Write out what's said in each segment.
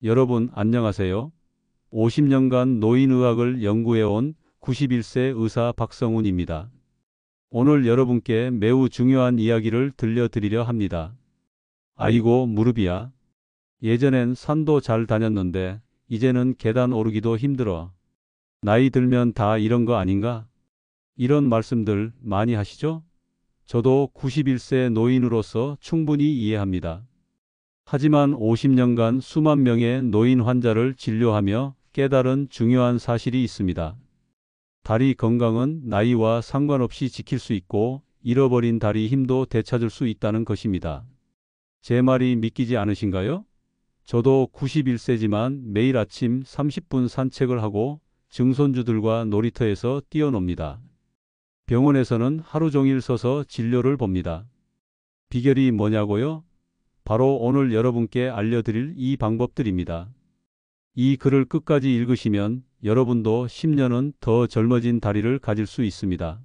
여러분 안녕하세요. 50년간 노인의학을 연구해온 91세 의사 박성훈입니다. 오늘 여러분께 매우 중요한 이야기를 들려드리려 합니다. 아이고 무릎이야. 예전엔 산도 잘 다녔는데 이제는 계단 오르기도 힘들어. 나이 들면 다 이런 거 아닌가? 이런 말씀들 많이 하시죠? 저도 91세 노인으로서 충분히 이해합니다. 하지만 50년간 수만 명의 노인 환자를 진료하며 깨달은 중요한 사실이 있습니다. 다리 건강은 나이와 상관없이 지킬 수 있고 잃어버린 다리 힘도 되찾을 수 있다는 것입니다. 제 말이 믿기지 않으신가요? 저도 91세지만 매일 아침 30분 산책을 하고 증손주들과 놀이터에서 뛰어놉니다. 병원에서는 하루 종일 서서 진료를 봅니다. 비결이 뭐냐고요? 바로 오늘 여러분께 알려드릴 이 방법들입니다. 이 글을 끝까지 읽으시면 여러분도 10년은 더 젊어진 다리를 가질 수 있습니다.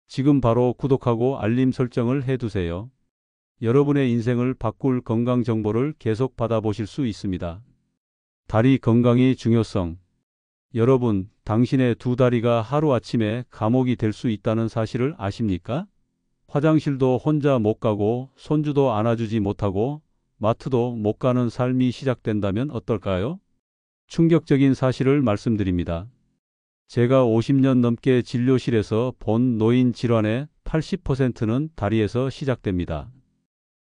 지금 바로 구독하고 알림 설정을 해두세요. 여러분의 인생을 바꿀 건강 정보를 계속 받아보실 수 있습니다. 다리 건강의 중요성. 여러분, 당신의 두 다리가 하루아침에 감옥이 될 수 있다는 사실을 아십니까? 화장실도 혼자 못 가고 손주도 안아주지 못하고 마트도 못 가는 삶이 시작된다면 어떨까요? 충격적인 사실을 말씀드립니다. 제가 50년 넘게 진료실에서 본 노인 질환의 80%는 다리에서 시작됩니다.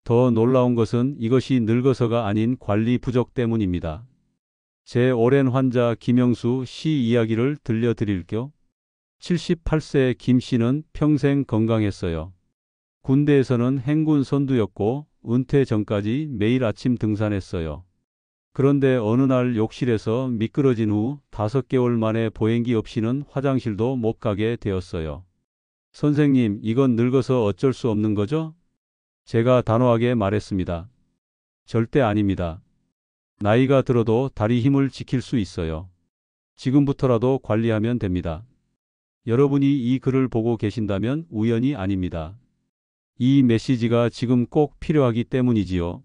더 놀라운 것은 이것이 늙어서가 아닌 관리 부족 때문입니다. 제 오랜 환자 김영수 씨 이야기를 들려드릴게요. 78세 김 씨는 평생 건강했어요. 군대에서는 행군 선두였고 은퇴 전까지 매일 아침 등산했어요. 그런데 어느 날 욕실에서 미끄러진 후 5개월 만에 보행기 없이는 화장실도 못 가게 되었어요. 선생님, 이건 늙어서 어쩔 수 없는 거죠? 제가 단호하게 말했습니다. 절대 아닙니다. 나이가 들어도 다리 힘을 지킬 수 있어요. 지금부터라도 관리하면 됩니다. 여러분이 이 글을 보고 계신다면 우연이 아닙니다. 이 메시지가 지금 꼭 필요하기 때문이지요.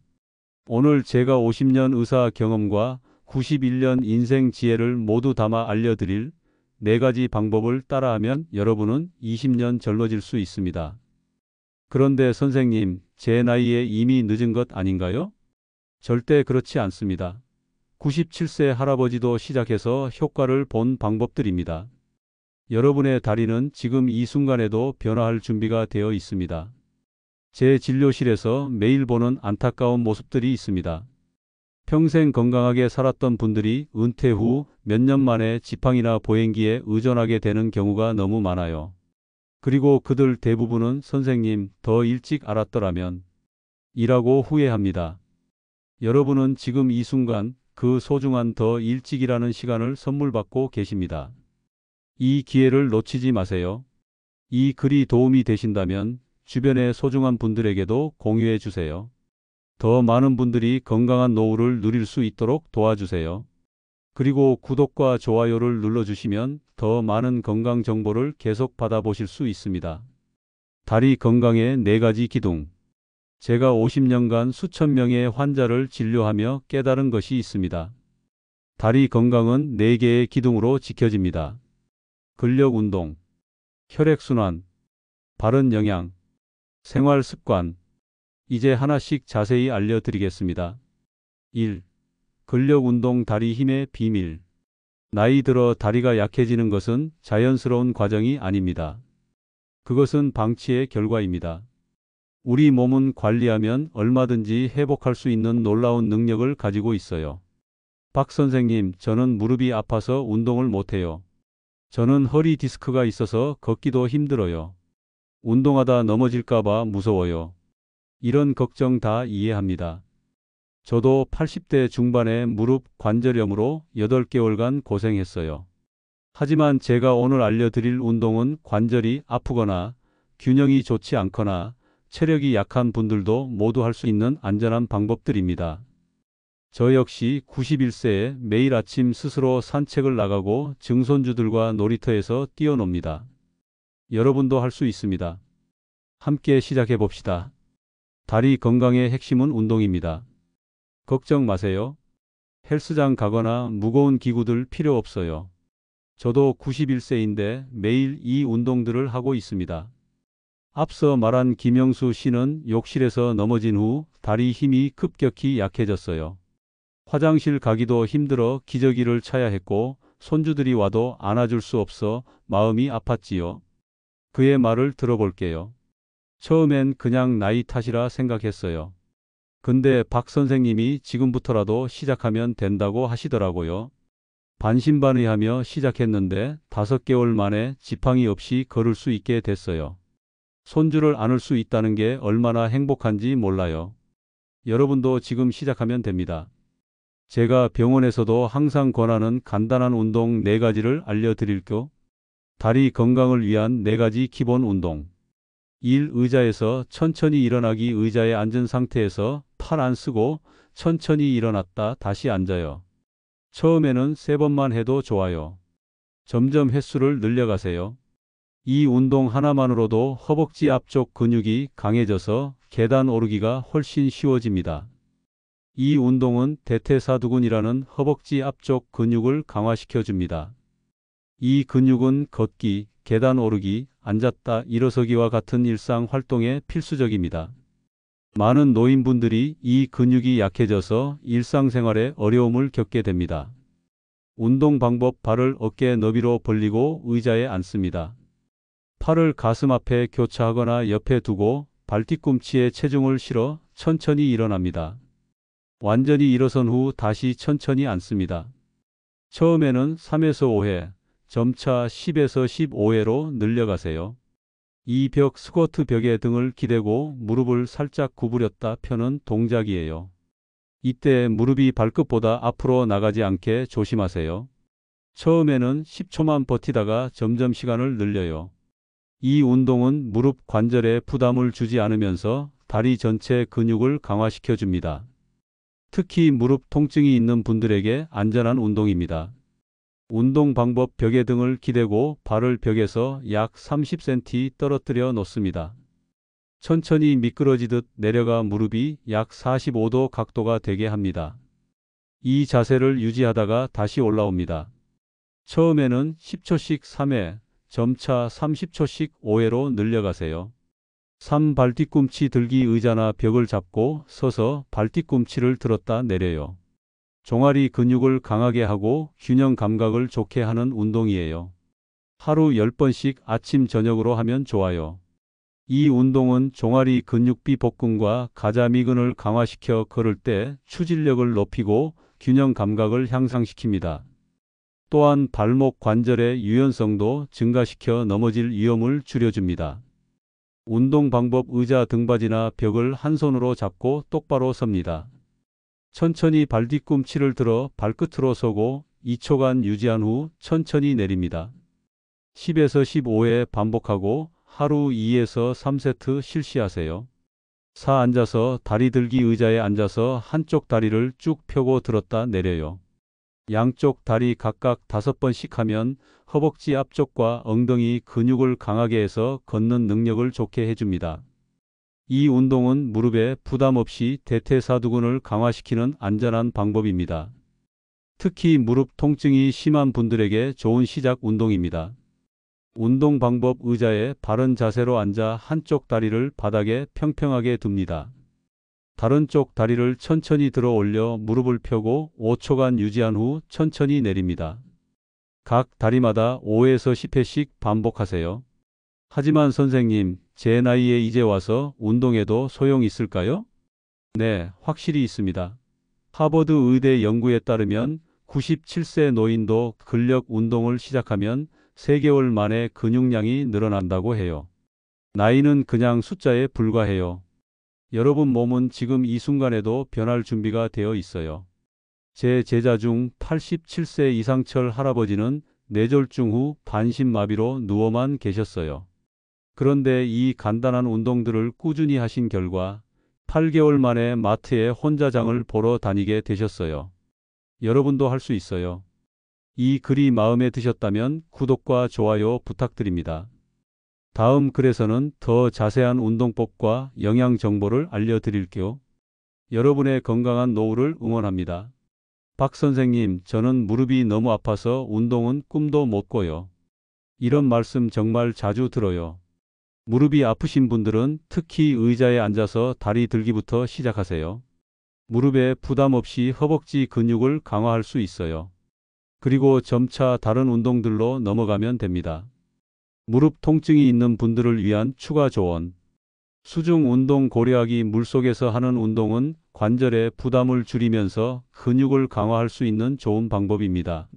오늘 제가 50년 의사 경험과 91년 인생 지혜를 모두 담아 알려드릴 4가지 방법을 따라하면 여러분은 20년 젊어질 수 있습니다. 그런데 선생님, 제 나이에 이미 늦은 것 아닌가요? 절대 그렇지 않습니다. 97세 할아버지도 시작해서 효과를 본 방법들입니다. 여러분의 다리는 지금 이 순간에도 변화할 준비가 되어 있습니다. 제 진료실에서 매일 보는 안타까운 모습들이 있습니다. 평생 건강하게 살았던 분들이 은퇴 후 몇 년 만에 지팡이나 보행기에 의존하게 되는 경우가 너무 많아요. 그리고 그들 대부분은 선생님, 더 일찍 알았더라면 이라고 후회합니다. 여러분은 지금 이 순간 그 소중한 더 일찍이라는 시간을 선물 받고 계십니다. 이 기회를 놓치지 마세요. 이 글이 도움이 되신다면 주변의 소중한 분들에게도 공유해 주세요. 더 많은 분들이 건강한 노후를 누릴 수 있도록 도와주세요. 그리고 구독과 좋아요를 눌러주시면 더 많은 건강 정보를 계속 받아보실 수 있습니다. 다리 건강의 4가지 기둥. 제가 50년간 수천 명의 환자를 진료하며 깨달은 것이 있습니다. 다리 건강은 4개의 기둥으로 지켜집니다. 근력 운동, 혈액순환, 바른 영양, 생활 습관. 이제 하나씩 자세히 알려드리겠습니다. 1. 근력 운동 다리 힘의 비밀. 나이 들어 다리가 약해지는 것은 자연스러운 과정이 아닙니다. 그것은 방치의 결과입니다. 우리 몸은 관리하면 얼마든지 회복할 수 있는 놀라운 능력을 가지고 있어요. 박 선생님, 저는 무릎이 아파서 운동을 못해요. 저는 허리 디스크가 있어서 걷기도 힘들어요. 운동하다 넘어질까봐 무서워요. 이런 걱정 다 이해합니다. 저도 80대 중반에 무릎 관절염으로 8개월간 고생했어요. 하지만 제가 오늘 알려드릴 운동은 관절이 아프거나 균형이 좋지 않거나 체력이 약한 분들도 모두 할 수 있는 안전한 방법들입니다. 저 역시 91세에 매일 아침 스스로 산책을 나가고 증손주들과 놀이터에서 뛰어놉니다. 여러분도 할 수 있습니다. 함께 시작해 봅시다. 다리 건강의 핵심은 운동입니다. 걱정 마세요. 헬스장 가거나 무거운 기구들 필요 없어요. 저도 91세인데 매일 이 운동들을 하고 있습니다. 앞서 말한 김영수 씨는 욕실에서 넘어진 후 다리 힘이 급격히 약해졌어요. 화장실 가기도 힘들어 기저귀를 차야 했고 손주들이 와도 안아줄 수 없어 마음이 아팠지요. 그의 말을 들어볼게요. 처음엔 그냥 나이 탓이라 생각했어요. 근데 박 선생님이 지금부터라도 시작하면 된다고 하시더라고요. 반신반의하며 시작했는데 5개월 만에 지팡이 없이 걸을 수 있게 됐어요. 손주를 안을 수 있다는 게 얼마나 행복한지 몰라요. 여러분도 지금 시작하면 됩니다. 제가 병원에서도 항상 권하는 간단한 운동 4가지를 알려드릴게요. 다리 건강을 위한 4가지 기본 운동. 1. 의자에서 천천히 일어나기. 의자에 앉은 상태에서 팔 안 쓰고 천천히 일어났다 다시 앉아요. 처음에는 3번만 해도 좋아요. 점점 횟수를 늘려가세요. 이 운동 하나만으로도 허벅지 앞쪽 근육이 강해져서 계단 오르기가 훨씬 쉬워집니다. 이 운동은 대퇴사두근이라는 허벅지 앞쪽 근육을 강화시켜 줍니다. 이 근육은 걷기, 계단 오르기, 앉았다 일어서기와 같은 일상 활동에 필수적입니다. 많은 노인분들이 이 근육이 약해져서 일상생활에 어려움을 겪게 됩니다. 운동 방법. 발을 어깨 너비로 벌리고 의자에 앉습니다. 팔을 가슴 앞에 교차하거나 옆에 두고 발뒤꿈치에 체중을 실어 천천히 일어납니다. 완전히 일어선 후 다시 천천히 앉습니다. 처음에는 3에서 5회, 점차 10에서 15회로 늘려가세요. 이 벽 스쿼트 벽에 등을 기대고 무릎을 살짝 구부렸다 펴는 동작이에요. 이때 무릎이 발끝보다 앞으로 나가지 않게 조심하세요. 처음에는 10초만 버티다가 점점 시간을 늘려요. 이 운동은 무릎 관절에 부담을 주지 않으면서 다리 전체 근육을 강화시켜 줍니다. 특히 무릎 통증이 있는 분들에게 안전한 운동입니다. 운동 방법. 벽에 등을 기대고 발을 벽에서 약 30cm 떨어뜨려 놓습니다. 천천히 미끄러지듯 내려가 무릎이 약 45도 각도가 되게 합니다. 이 자세를 유지하다가 다시 올라옵니다. 처음에는 10초씩 3회, 점차 30초씩 5회로 늘려가세요. 3. 발뒤꿈치 들기. 의자나 벽을 잡고 서서 발뒤꿈치를 들었다 내려요. 종아리 근육을 강하게 하고 균형 감각을 좋게 하는 운동이에요. 하루 10번씩 아침 저녁으로 하면 좋아요. 이 운동은 종아리 근육비 복근과 가자미근을 강화시켜 걸을 때 추진력을 높이고 균형 감각을 향상시킵니다. 또한 발목 관절의 유연성도 증가시켜 넘어질 위험을 줄여줍니다. 운동 방법. 의자 등받이나 벽을 한 손으로 잡고 똑바로 섭니다. 천천히 발뒤꿈치를 들어 발끝으로 서고 2초간 유지한 후 천천히 내립니다. 10에서 15회 반복하고 하루 2에서 3세트 실시하세요. 4. 앉아서 다리 들기. 의자에 앉아서 한쪽 다리를 쭉 펴고 들었다 내려요. 양쪽 다리 각각 5번씩 하면 허벅지 앞쪽과 엉덩이 근육을 강하게 해서 걷는 능력을 좋게 해줍니다. 이 운동은 무릎에 부담 없이 대퇴사두근을 강화시키는 안전한 방법입니다. 특히 무릎 통증이 심한 분들에게 좋은 시작 운동입니다. 운동 방법. 의자에 바른 자세로 앉아 한쪽 다리를 바닥에 평평하게 둡니다. 다른 쪽 다리를 천천히 들어 올려 무릎을 펴고 5초간 유지한 후 천천히 내립니다. 각 다리마다 5에서 10회씩 반복하세요. 하지만 선생님, 제 나이에 이제 와서 운동해도 소용 있을까요? 네, 확실히 있습니다. 하버드 의대 연구에 따르면 97세 노인도 근력 운동을 시작하면 3개월 만에 근육량이 늘어난다고 해요. 나이는 그냥 숫자에 불과해요. 여러분 몸은 지금 이 순간에도 변할 준비가 되어 있어요. 제 제자 중 87세 이상철 할아버지는 뇌졸중 후 반신마비로 누워만 계셨어요. 그런데 이 간단한 운동들을 꾸준히 하신 결과 8개월 만에 마트에 혼자 장을 보러 다니게 되셨어요. 여러분도 할 수 있어요. 이 글이 마음에 드셨다면 구독과 좋아요 부탁드립니다. 다음 글에서는 더 자세한 운동법과 영양 정보를 알려드릴게요. 여러분의 건강한 노후를 응원합니다. 박 선생님, 저는 무릎이 너무 아파서 운동은 꿈도 못 꿔요. 이런 말씀 정말 자주 들어요. 무릎이 아프신 분들은 특히 의자에 앉아서 다리 들기부터 시작하세요. 무릎에 부담 없이 허벅지 근육을 강화할 수 있어요. 그리고 점차 다른 운동들로 넘어가면 됩니다. 무릎 통증이 있는 분들을 위한 추가 조언. 수중 운동 고려하기. 물속에서 하는 운동은 관절의 부담을 줄이면서 근육을 강화할 수 있는 좋은 방법입니다.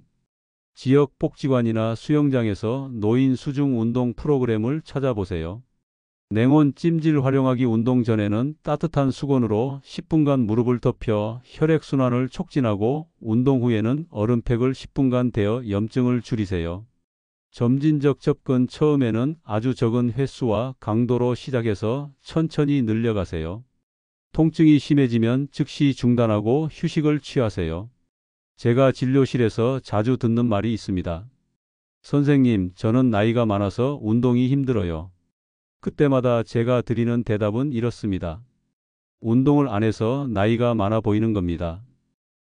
지역 복지관이나 수영장에서 노인 수중 운동 프로그램을 찾아보세요. 냉온 찜질 활용하기. 운동 전에는 따뜻한 수건으로 10분간 무릎을 덮여 혈액순환을 촉진하고 운동 후에는 얼음팩을 10분간 대어 염증을 줄이세요. 점진적 접근. 처음에는 아주 적은 횟수와 강도로 시작해서 천천히 늘려가세요. 통증이 심해지면 즉시 중단하고 휴식을 취하세요. 제가 진료실에서 자주 듣는 말이 있습니다. 선생님, 저는 나이가 많아서 운동이 힘들어요. 그때마다 제가 드리는 대답은 이렇습니다. 운동을 안 해서 나이가 많아 보이는 겁니다.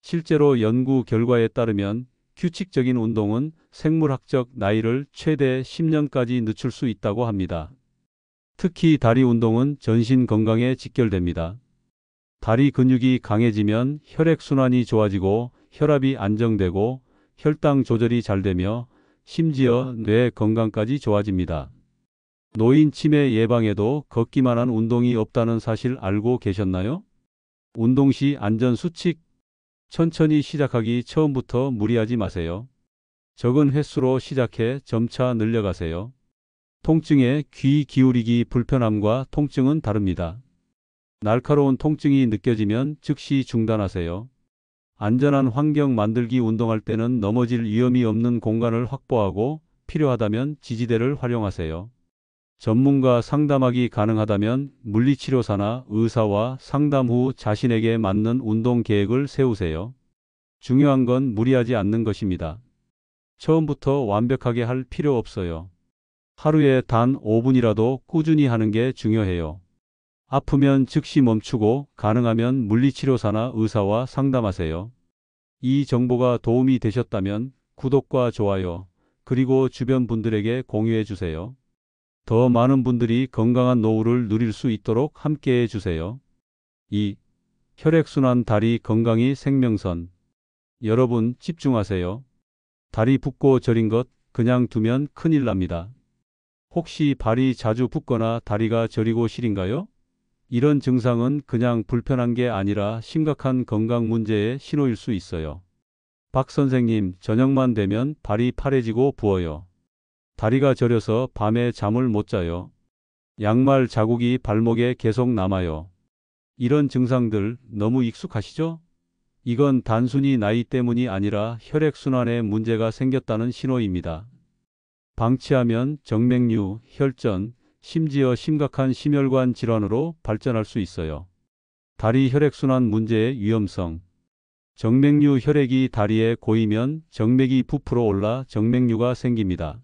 실제로 연구 결과에 따르면 규칙적인 운동은 생물학적 나이를 최대 10년까지 늦출 수 있다고 합니다. 특히 다리 운동은 전신 건강에 직결됩니다. 다리 근육이 강해지면 혈액순환이 좋아지고 혈압이 안정되고 혈당 조절이 잘 되며 심지어 뇌 건강까지 좋아집니다. 노인 치매 예방에도 걷기만 한 운동이 없다는 사실 알고 계셨나요? 운동 시 안전 수칙. 천천히 시작하기. 처음부터 무리하지 마세요. 적은 횟수로 시작해 점차 늘려가세요. 통증에 귀 기울이기. 불편함과 통증은 다릅니다. 날카로운 통증이 느껴지면 즉시 중단하세요. 안전한 환경 만들기. 운동할 때는 넘어질 위험이 없는 공간을 확보하고 필요하다면 지지대를 활용하세요. 전문가 상담하기. 가능하다면 물리치료사나 의사와 상담 후 자신에게 맞는 운동 계획을 세우세요. 중요한 건 무리하지 않는 것입니다. 처음부터 완벽하게 할 필요 없어요. 하루에 단 5분이라도 꾸준히 하는 게 중요해요. 아프면 즉시 멈추고 가능하면 물리치료사나 의사와 상담하세요. 이 정보가 도움이 되셨다면 구독과 좋아요, 그리고 주변 분들에게 공유해 주세요. 더 많은 분들이 건강한 노후를 누릴 수 있도록 함께해 주세요. 2. 혈액순환. 다리 건강이 생명선. 여러분 집중하세요. 다리 붓고 저린 것 그냥 두면 큰일 납니다. 혹시 발이 자주 붓거나 다리가 저리고 시린가요? 이런 증상은 그냥 불편한 게 아니라 심각한 건강 문제의 신호일 수 있어요. 박 선생님, 저녁만 되면 발이 파래지고 부어요. 다리가 저려서 밤에 잠을 못 자요. 양말 자국이 발목에 계속 남아요. 이런 증상들 너무 익숙하시죠? 이건 단순히 나이 때문이 아니라 혈액순환에 문제가 생겼다는 신호입니다. 방치하면 정맥류, 혈전, 심지어 심각한 심혈관 질환으로 발전할 수 있어요. 다리 혈액순환 문제의 위험성. 정맥류. 혈액이 다리에 고이면 정맥이 부풀어 올라 정맥류가 생깁니다.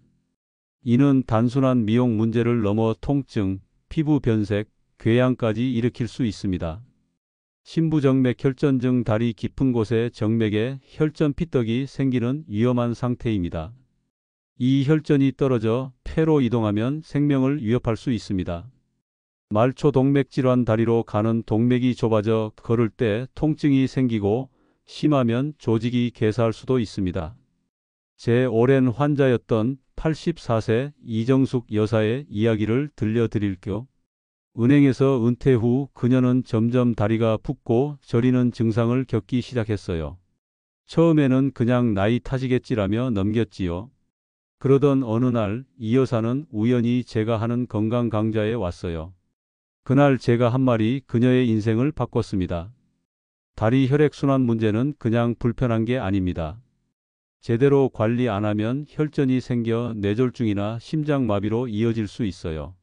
이는 단순한 미용 문제를 넘어 통증, 피부 변색, 궤양까지 일으킬 수 있습니다. 심부정맥 혈전증. 다리 깊은 곳에 정맥에 혈전 피떡이 생기는 위험한 상태입니다. 이 혈전이 떨어져 폐로 이동하면 생명을 위협할 수 있습니다. 말초 동맥 질환. 다리로 가는 동맥이 좁아져 걸을 때 통증이 생기고 심하면 조직이 괴사할 수도 있습니다. 제 오랜 환자였던 84세 이정숙 여사의 이야기를 들려드릴게요. 은행에서 은퇴 후 그녀는 점점 다리가 붓고 저리는 증상을 겪기 시작했어요. 처음에는 그냥 나이 탓이겠지라며 넘겼지요. 그러던 어느 날 이 여사는 우연히 제가 하는 건강 강좌에 왔어요. 그날 제가 한 말이 그녀의 인생을 바꿨습니다. 다리 혈액순환 문제는 그냥 불편한 게 아닙니다. 제대로 관리 안 하면 혈전이 생겨 뇌졸중이나 심장마비로 이어질 수 있어요.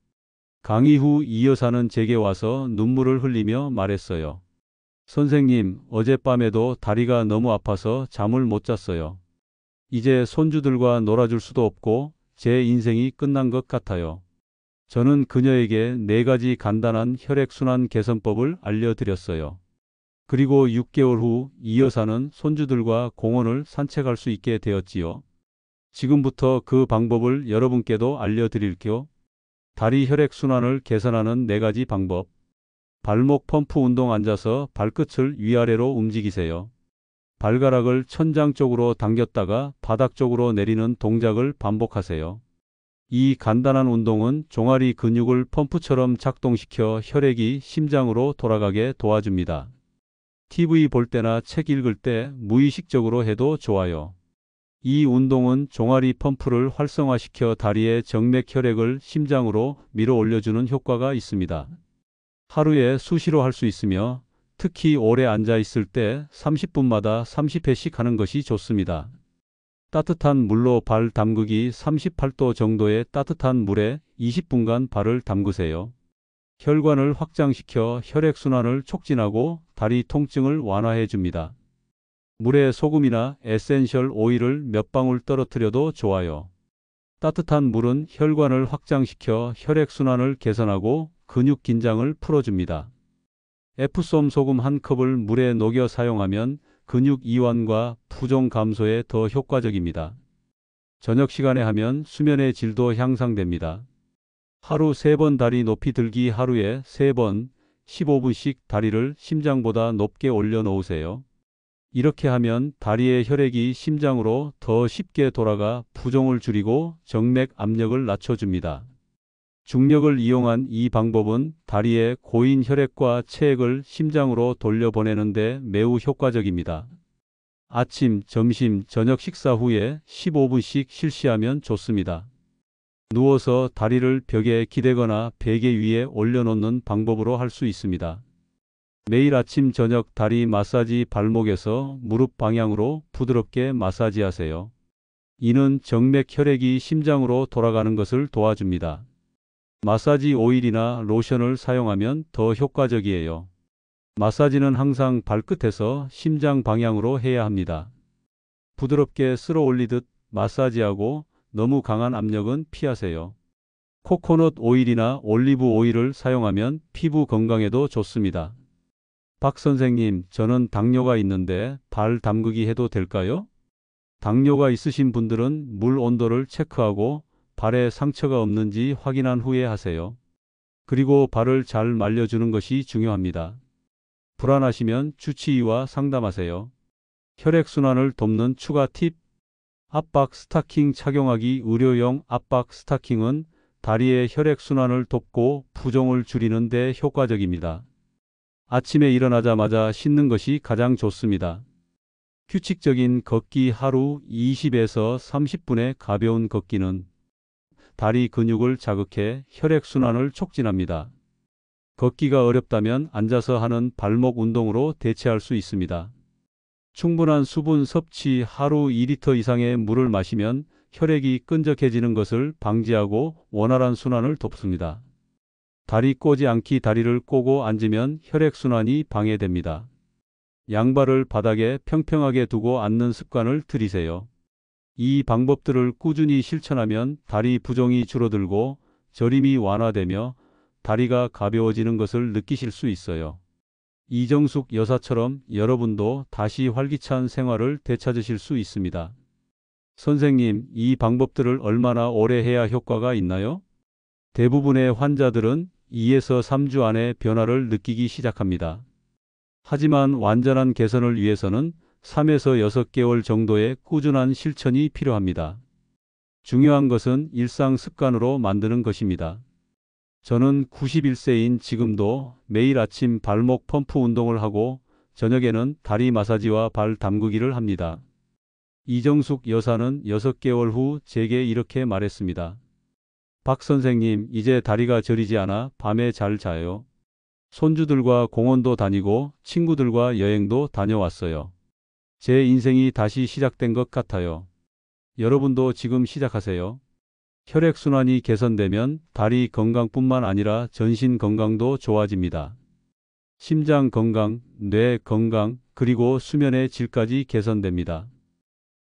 강의 후 이 여사는 제게 와서 눈물을 흘리며 말했어요. 선생님, 어젯밤에도 다리가 너무 아파서 잠을 못 잤어요. 이제 손주들과 놀아줄 수도 없고 제 인생이 끝난 것 같아요. 저는 그녀에게 4가지 간단한 혈액순환 개선법을 알려드렸어요. 그리고 6개월 후 이 여사는 손주들과 공원을 산책할 수 있게 되었지요. 지금부터 그 방법을 여러분께도 알려드릴게요. 다리 혈액순환을 개선하는 4가지 방법. 발목 펌프 운동. 앉아서 발끝을 위아래로 움직이세요. 발가락을 천장 쪽으로 당겼다가 바닥 쪽으로 내리는 동작을 반복하세요. 이 간단한 운동은 종아리 근육을 펌프처럼 작동시켜 혈액이 심장으로 돌아가게 도와줍니다. TV 볼 때나 책 읽을 때 무의식적으로 해도 좋아요. 이 운동은 종아리 펌프를 활성화시켜 다리의 정맥 혈액을 심장으로 밀어 올려주는 효과가 있습니다. 하루에 수시로 할 수 있으며 특히 오래 앉아 있을 때 30분마다 30회씩 하는 것이 좋습니다. 따뜻한 물로 발 담그기. 38도 정도의 따뜻한 물에 20분간 발을 담그세요. 혈관을 확장시켜 혈액순환을 촉진하고 다리 통증을 완화해 줍니다. 물에 소금이나 에센셜 오일을 몇 방울 떨어뜨려도 좋아요. 따뜻한 물은 혈관을 확장시켜 혈액순환을 개선하고 근육 긴장을 풀어줍니다. 에프솜 소금 1컵을 물에 녹여 사용하면 근육 이완과 부종 감소에 더 효과적입니다. 저녁 시간에 하면 수면의 질도 향상됩니다. 하루 3번 다리 높이 들기. 하루에 3번 15분씩 다리를 심장보다 높게 올려 놓으세요. 이렇게 하면 다리의 혈액이 심장으로 더 쉽게 돌아가 부종을 줄이고 정맥 압력을 낮춰줍니다. 중력을 이용한 이 방법은 다리의 고인 혈액과 체액을 심장으로 돌려보내는 데 매우 효과적입니다. 아침, 점심, 저녁 식사 후에 15분씩 실시하면 좋습니다. 누워서 다리를 벽에 기대거나 베개 위에 올려놓는 방법으로 할 수 있습니다. 매일 아침 저녁 다리 마사지. 발목에서 무릎 방향으로 부드럽게 마사지하세요. 이는 정맥 혈액이 심장으로 돌아가는 것을 도와줍니다. 마사지 오일이나 로션을 사용하면 더 효과적이에요. 마사지는 항상 발끝에서 심장 방향으로 해야 합니다. 부드럽게 쓸어 올리듯 마사지하고 너무 강한 압력은 피하세요. 코코넛 오일이나 올리브 오일을 사용하면 피부 건강에도 좋습니다. 박 선생님, 저는 당뇨가 있는데 발 담그기 해도 될까요? 당뇨가 있으신 분들은 물 온도를 체크하고 발에 상처가 없는지 확인한 후에 하세요. 그리고 발을 잘 말려주는 것이 중요합니다. 불안하시면 주치의와 상담하세요. 혈액순환을 돕는 추가 팁. 압박 스타킹 착용하기. 의료용 압박 스타킹은 다리의 혈액순환을 돕고 부종을 줄이는 데 효과적입니다. 아침에 일어나자마자 신는 것이 가장 좋습니다. 규칙적인 걷기. 하루 20에서 30분의 가벼운 걷기는 다리 근육을 자극해 혈액순환을 촉진합니다. 걷기가 어렵다면 앉아서 하는 발목 운동으로 대체할 수 있습니다. 충분한 수분 섭취. 하루 2리터 이상의 물을 마시면 혈액이 끈적해지는 것을 방지하고 원활한 순환을 돕습니다. 다리 꼬지 않기. 다리를 꼬고 앉으면 혈액순환이 방해됩니다. 양발을 바닥에 평평하게 두고 앉는 습관을 들이세요. 이 방법들을 꾸준히 실천하면 다리 부종이 줄어들고 저림이 완화되며 다리가 가벼워지는 것을 느끼실 수 있어요. 이정숙 여사처럼 여러분도 다시 활기찬 생활을 되찾으실 수 있습니다. 선생님, 이 방법들을 얼마나 오래 해야 효과가 있나요? 대부분의 환자들은 2에서 3주 안에 변화를 느끼기 시작합니다. 하지만 완전한 개선을 위해서는 3에서 6개월 정도의 꾸준한 실천이 필요합니다. 중요한 것은 일상 습관으로 만드는 것입니다. 저는 91세인 지금도 매일 아침 발목 펌프 운동을 하고 저녁에는 다리 마사지와 발 담그기를 합니다. 이정숙 여사는 6개월 후 제게 이렇게 말했습니다. 박 선생님, 이제 다리가 저리지 않아 밤에 잘 자요. 손주들과 공원도 다니고 친구들과 여행도 다녀왔어요. 제 인생이 다시 시작된 것 같아요. 여러분도 지금 시작하세요. 혈액순환이 개선되면 다리 건강뿐만 아니라 전신 건강도 좋아집니다. 심장 건강, 뇌 건강, 그리고 수면의 질까지 개선됩니다.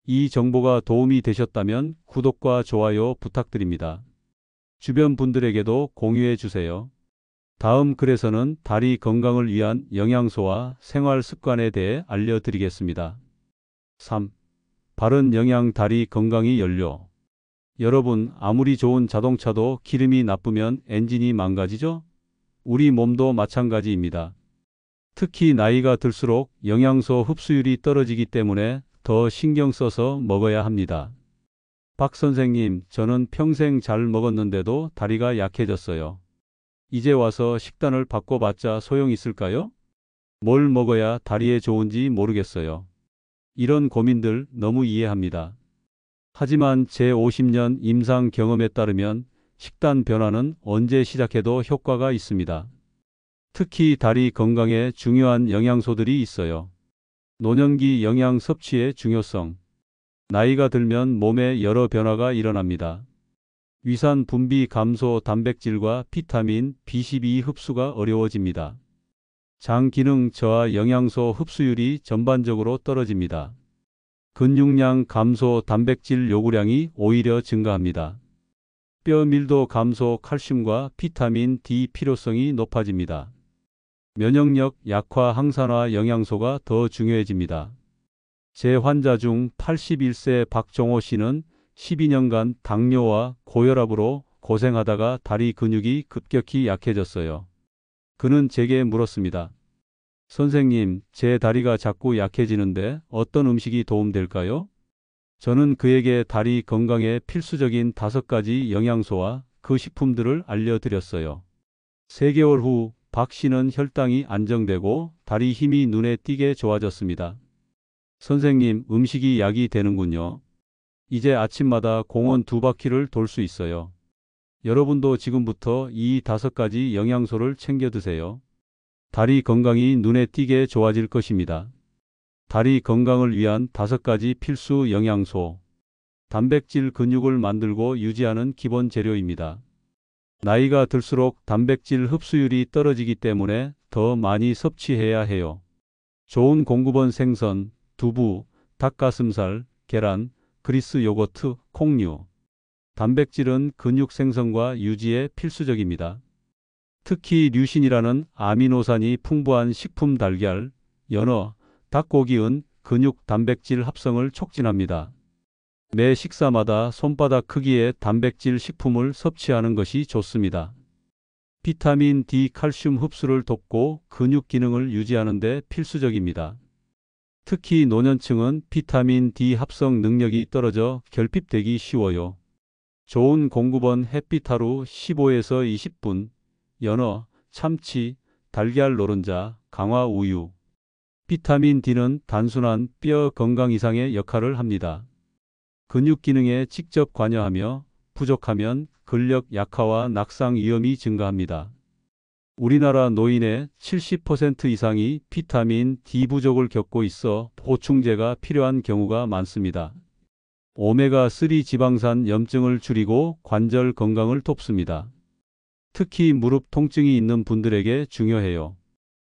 이 정보가 도움이 되셨다면 구독과 좋아요 부탁드립니다. 주변 분들에게도 공유해 주세요. 다음 글에서는 다리 건강을 위한 영양소와 생활 습관에 대해 알려드리겠습니다. 3. 바른 영양 다리 건강이 연료. 여러분, 아무리 좋은 자동차도 기름이 나쁘면 엔진이 망가지죠? 우리 몸도 마찬가지입니다. 특히 나이가 들수록 영양소 흡수율이 떨어지기 때문에 더 신경 써서 먹어야 합니다. 박 선생님, 저는 평생 잘 먹었는데도 다리가 약해졌어요. 이제 와서 식단을 바꿔봤자 소용 있을까요? 뭘 먹어야 다리에 좋은지 모르겠어요. 이런 고민들 너무 이해합니다. 하지만 제 50년 임상 경험에 따르면 식단 변화는 언제 시작해도 효과가 있습니다. 특히 다리 건강에 중요한 영양소들이 있어요. 노년기 영양 섭취의 중요성. 나이가 들면 몸에 여러 변화가 일어납니다. 위산 분비 감소, 단백질과 비타민 B12 흡수가 어려워집니다. 장 기능 저하, 영양소 흡수율이 전반적으로 떨어집니다. 근육량 감소, 단백질 요구량이 오히려 증가합니다. 뼈 밀도 감소, 칼슘과 비타민 D 필요성이 높아집니다. 면역력 약화, 항산화 영양소가 더 중요해집니다. 제 환자 중 81세 박종호 씨는 12년간 당뇨와 고혈압으로 고생하다가 다리 근육이 급격히 약해졌어요. 그는 제게 물었습니다. 선생님, 제 다리가 자꾸 약해지는데 어떤 음식이 도움될까요? 저는 그에게 다리 건강에 필수적인 5가지 영양소와 그 식품들을 알려드렸어요. 3개월 후 박 씨는 혈당이 안정되고 다리 힘이 눈에 띄게 좋아졌습니다. 선생님, 음식이 약이 되는군요. 이제 아침마다 공원 2바퀴를 돌 수 있어요. 여러분도 지금부터 이 5가지 영양소를 챙겨 드세요. 다리 건강이 눈에 띄게 좋아질 것입니다. 다리 건강을 위한 5가지 필수 영양소. 단백질 근육을 만들고 유지하는 기본 재료입니다. 나이가 들수록 단백질 흡수율이 떨어지기 때문에 더 많이 섭취해야 해요. 좋은 공급원 생선, 두부, 닭가슴살, 계란, 그리스 요거트, 콩류. 단백질은 근육 생성과 유지에 필수적입니다. 특히 류신이라는 아미노산이 풍부한 식품 달걀, 연어, 닭고기은 근육 단백질 합성을 촉진합니다. 매 식사마다 손바닥 크기의 단백질 식품을 섭취하는 것이 좋습니다. 비타민 D, 칼슘 흡수를 돕고 근육 기능을 유지하는 데 필수적입니다. 특히 노년층은 비타민 D 합성 능력이 떨어져 결핍되기 쉬워요. 좋은 공급원 햇빛 하루 15에서 20분, 연어, 참치, 달걀 노른자, 강화 우유. 비타민 D는 단순한 뼈 건강 이상의 역할을 합니다. 근육 기능에 직접 관여하며 부족하면 근력 약화와 낙상 위험이 증가합니다. 우리나라 노인의 70% 이상이 비타민 D 부족을 겪고 있어 보충제가 필요한 경우가 많습니다. 오메가3 지방산 염증을 줄이고 관절 건강을 돕습니다. 특히 무릎 통증이 있는 분들에게 중요해요.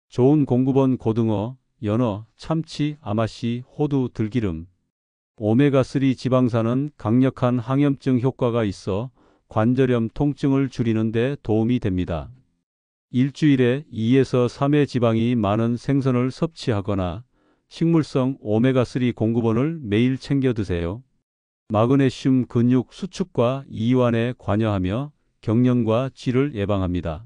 좋은 공급원 고등어, 연어, 참치, 아마씨, 호두, 들기름. 오메가3 지방산은 강력한 항염증 효과가 있어 관절염 통증을 줄이는 데 도움이 됩니다. 일주일에 2에서 3회 지방이 많은 생선을 섭취하거나 식물성 오메가3 공급원을 매일 챙겨 드세요. 마그네슘 근육 수축과 이완에 관여하며 경련과 쥐를 예방합니다.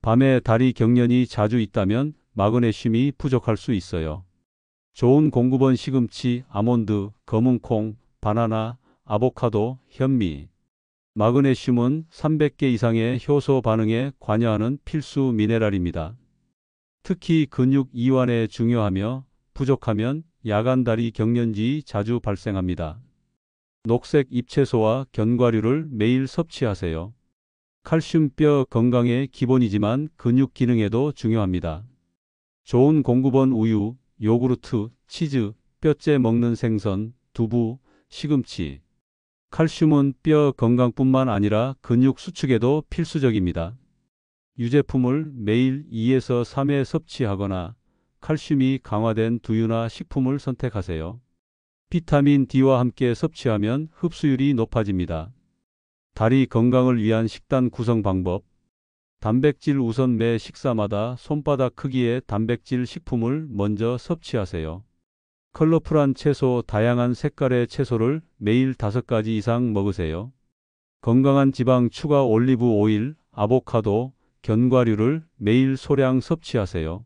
밤에 다리 경련이 자주 있다면 마그네슘이 부족할 수 있어요. 좋은 공급원 시금치, 아몬드, 검은콩, 바나나, 아보카도, 현미. 마그네슘은 300개 이상의 효소 반응에 관여하는 필수 미네랄입니다. 특히 근육 이완에 중요하며 부족하면 야간다리 경련쥐 자주 발생합니다. 녹색 잎채소와 견과류를 매일 섭취하세요. 칼슘 뼈 건강의 기본이지만 근육 기능에도 중요합니다. 좋은 공급원 우유, 요구르트, 치즈, 뼈째 먹는 생선, 두부, 시금치. 칼슘은 뼈 건강뿐만 아니라 근육 수축에도 필수적입니다. 유제품을 매일 2에서 3회 섭취하거나 칼슘이 강화된 두유나 식품을 선택하세요. 비타민 D와 함께 섭취하면 흡수율이 높아집니다. 다리 건강을 위한 식단 구성 방법. 단백질 우선 매 식사마다 손바닥 크기의 단백질 식품을 먼저 섭취하세요. 컬러풀한 채소, 다양한 색깔의 채소를 매일 5가지 이상 먹으세요. 건강한 지방 추가 올리브 오일, 아보카도, 견과류를 매일 소량 섭취하세요.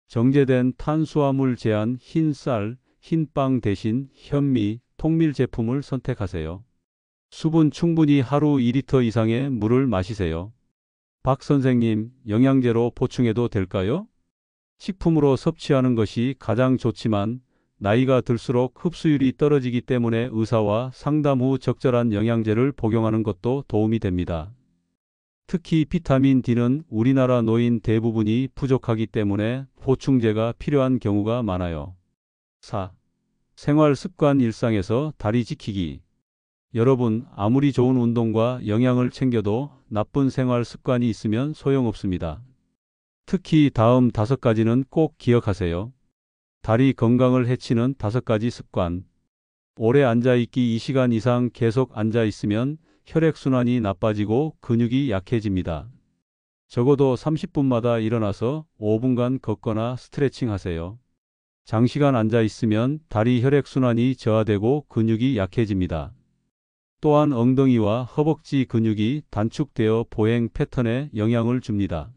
정제된 탄수화물 제한 흰 쌀, 흰 빵 대신 현미, 통밀 제품을 선택하세요. 수분 충분히 하루 2리터 이상의 물을 마시세요. 박 선생님, 영양제로 보충해도 될까요? 식품으로 섭취하는 것이 가장 좋지만 나이가 들수록 흡수율이 떨어지기 때문에 의사와 상담 후 적절한 영양제를 복용하는 것도 도움이 됩니다. 특히 비타민 D는 우리나라 노인 대부분이 부족하기 때문에 보충제가 필요한 경우가 많아요. 4. 생활 습관 일상에서 다리 지키기. 여러분, 아무리 좋은 운동과 영양을 챙겨도 나쁜 생활 습관이 있으면 소용없습니다. 특히 다음 5가지는 꼭 기억하세요. 다리 건강을 해치는 5가지 습관. 오래 앉아있기 2시간 이상 계속 앉아있으면 혈액순환이 나빠지고 근육이 약해집니다. 적어도 30분마다 일어나서 5분간 걷거나 스트레칭 하세요. 장시간 앉아있으면 다리 혈액순환이 저하되고 근육이 약해집니다. 또한 엉덩이와 허벅지 근육이 단축되어 보행 패턴에 영향을 줍니다.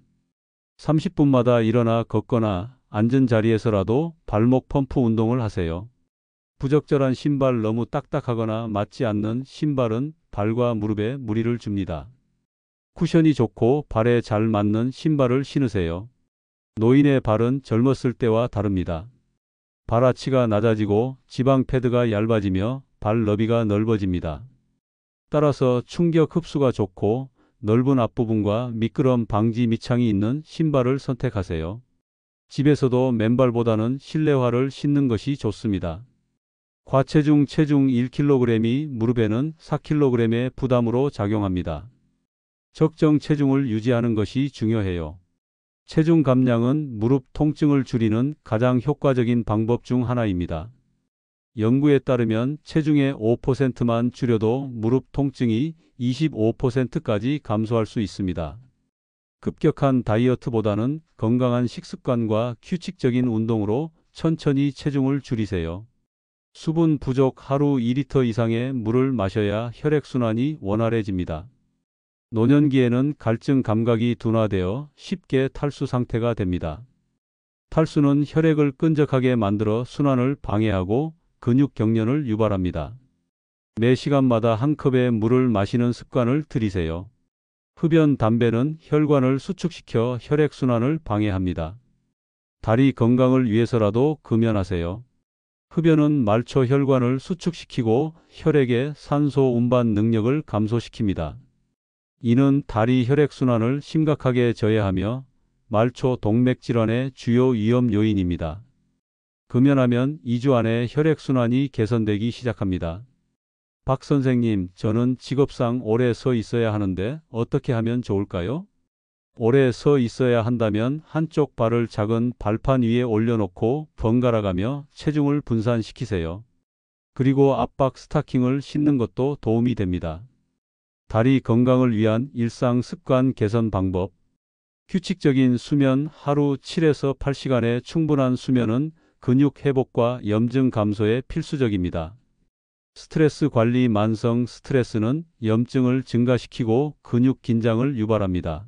30분마다 일어나 걷거나 앉은 자리에서라도 발목 펌프 운동을 하세요. 부적절한 신발, 너무 딱딱하거나 맞지 않는 신발은 발과 무릎에 무리를 줍니다. 쿠션이 좋고 발에 잘 맞는 신발을 신으세요. 노인의 발은 젊었을 때와 다릅니다. 발아치가 낮아지고 지방 패드가 얇아지며 발 너비가 넓어집니다. 따라서 충격 흡수가 좋고 넓은 앞부분과 미끄럼 방지 밑창이 있는 신발을 선택하세요. 집에서도 맨발보다는 실내화를 신는 것이 좋습니다. 과체중 체중 1kg이 무릎에는 4kg의 부담으로 작용합니다. 적정 체중을 유지하는 것이 중요해요. 체중 감량은 무릎 통증을 줄이는 가장 효과적인 방법 중 하나입니다. 연구에 따르면 체중의 5%만 줄여도 무릎 통증이 25%까지 감소할 수 있습니다. 급격한 다이어트보다는 건강한 식습관과 규칙적인 운동으로 천천히 체중을 줄이세요. 수분 부족, 하루 2리터 이상의 물을 마셔야 혈액순환이 원활해집니다. 노년기에는 갈증 감각이 둔화되어 쉽게 탈수 상태가 됩니다. 탈수는 혈액을 끈적하게 만들어 순환을 방해하고 근육 경련을 유발합니다. 매 시간마다 한 컵의 물을 마시는 습관을 들이세요. 흡연, 담배는 혈관을 수축시켜 혈액순환을 방해합니다. 다리 건강을 위해서라도 금연하세요. 흡연은 말초 혈관을 수축시키고 혈액의 산소 운반 능력을 감소시킵니다. 이는 다리 혈액순환을 심각하게 저해하며 말초 동맥 질환의 주요 위험 요인입니다. 금연하면 2주 안에 혈액순환이 개선되기 시작합니다. 박 선생님, 저는 직업상 오래 서 있어야 하는데 어떻게 하면 좋을까요? 오래 서 있어야 한다면 한쪽 발을 작은 발판 위에 올려놓고 번갈아가며 체중을 분산시키세요. 그리고 압박 스타킹을 신는 것도 도움이 됩니다. 다리 건강을 위한 일상 습관 개선 방법. 규칙적인 수면, 하루 7에서 8시간의 충분한 수면은 근육 회복과 염증 감소에 필수적입니다. 스트레스 관리. 만성 스트레스는 염증을 증가시키고 근육 긴장을 유발합니다.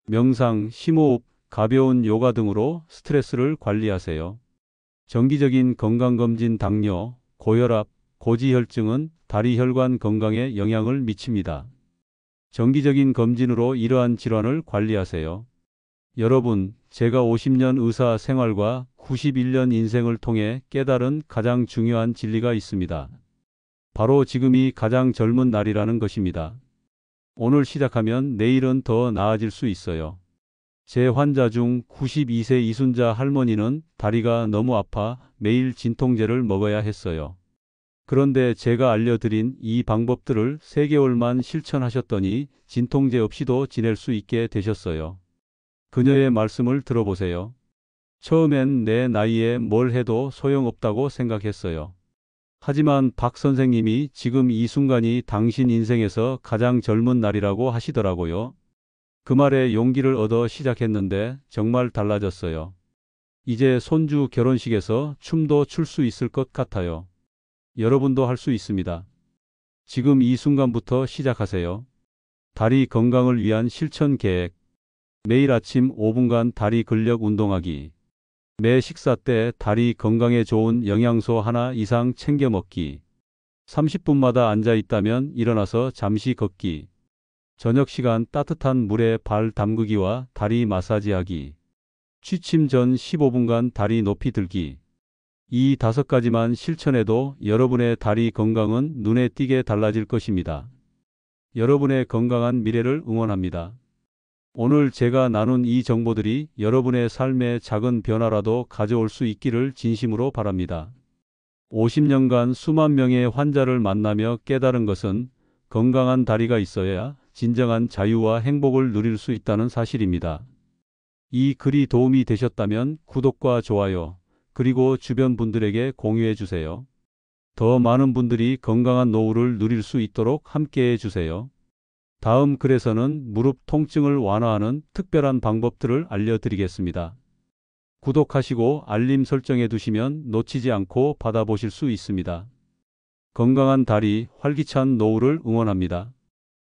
명상, 심호흡, 가벼운 요가 등으로 스트레스를 관리하세요. 정기적인 건강검진. 당뇨, 고혈압, 고지혈증은 다리 혈관 건강에 영향을 미칩니다. 정기적인 검진으로 이러한 질환을 관리하세요. 여러분, 제가 50년 의사 생활과 91년 인생을 통해 깨달은 가장 중요한 진리가 있습니다. 바로 지금이 가장 젊은 날이라는 것입니다. 오늘 시작하면 내일은 더 나아질 수 있어요. 제 환자 중 92세 이순자 할머니는 다리가 너무 아파 매일 진통제를 먹어야 했어요. 그런데 제가 알려드린 이 방법들을 3개월만 실천하셨더니 진통제 없이도 지낼 수 있게 되셨어요. 그녀의 말씀을 들어보세요. 처음엔 내 나이에 뭘 해도 소용없다고 생각했어요. 하지만 박 선생님이 지금 이 순간이 당신 인생에서 가장 젊은 날이라고 하시더라고요. 그 말에 용기를 얻어 시작했는데 정말 달라졌어요. 이제 손주 결혼식에서 춤도 출 수 있을 것 같아요. 여러분도 할 수 있습니다. 지금 이 순간부터 시작하세요. 다리 건강을 위한 실천 계획. 매일 아침 5분간 다리 근력 운동하기. 매 식사 때 다리 건강에 좋은 영양소 하나 이상 챙겨 먹기. 30분마다 앉아 있다면 일어나서 잠시 걷기. 저녁 시간 따뜻한 물에 발 담그기와 다리 마사지하기. 취침 전 15분간 다리 높이 들기. 이 5가지만 실천해도 여러분의 다리 건강은 눈에 띄게 달라질 것입니다. 여러분의 건강한 미래를 응원합니다. 오늘 제가 나눈 이 정보들이 여러분의 삶에 작은 변화라도 가져올 수 있기를 진심으로 바랍니다. 50년간 수만 명의 환자를 만나며 깨달은 것은 건강한 다리가 있어야 진정한 자유와 행복을 누릴 수 있다는 사실입니다. 이 글이 도움이 되셨다면 구독과 좋아요, 그리고 주변 분들에게 공유해 주세요. 더 많은 분들이 건강한 노후를 누릴 수 있도록 함께해 주세요. 다음 글에서는 무릎 통증을 완화하는 특별한 방법들을 알려드리겠습니다. 구독하시고 알림 설정해 두시면 놓치지 않고 받아보실 수 있습니다. 건강한 다리, 활기찬 노후를 응원합니다.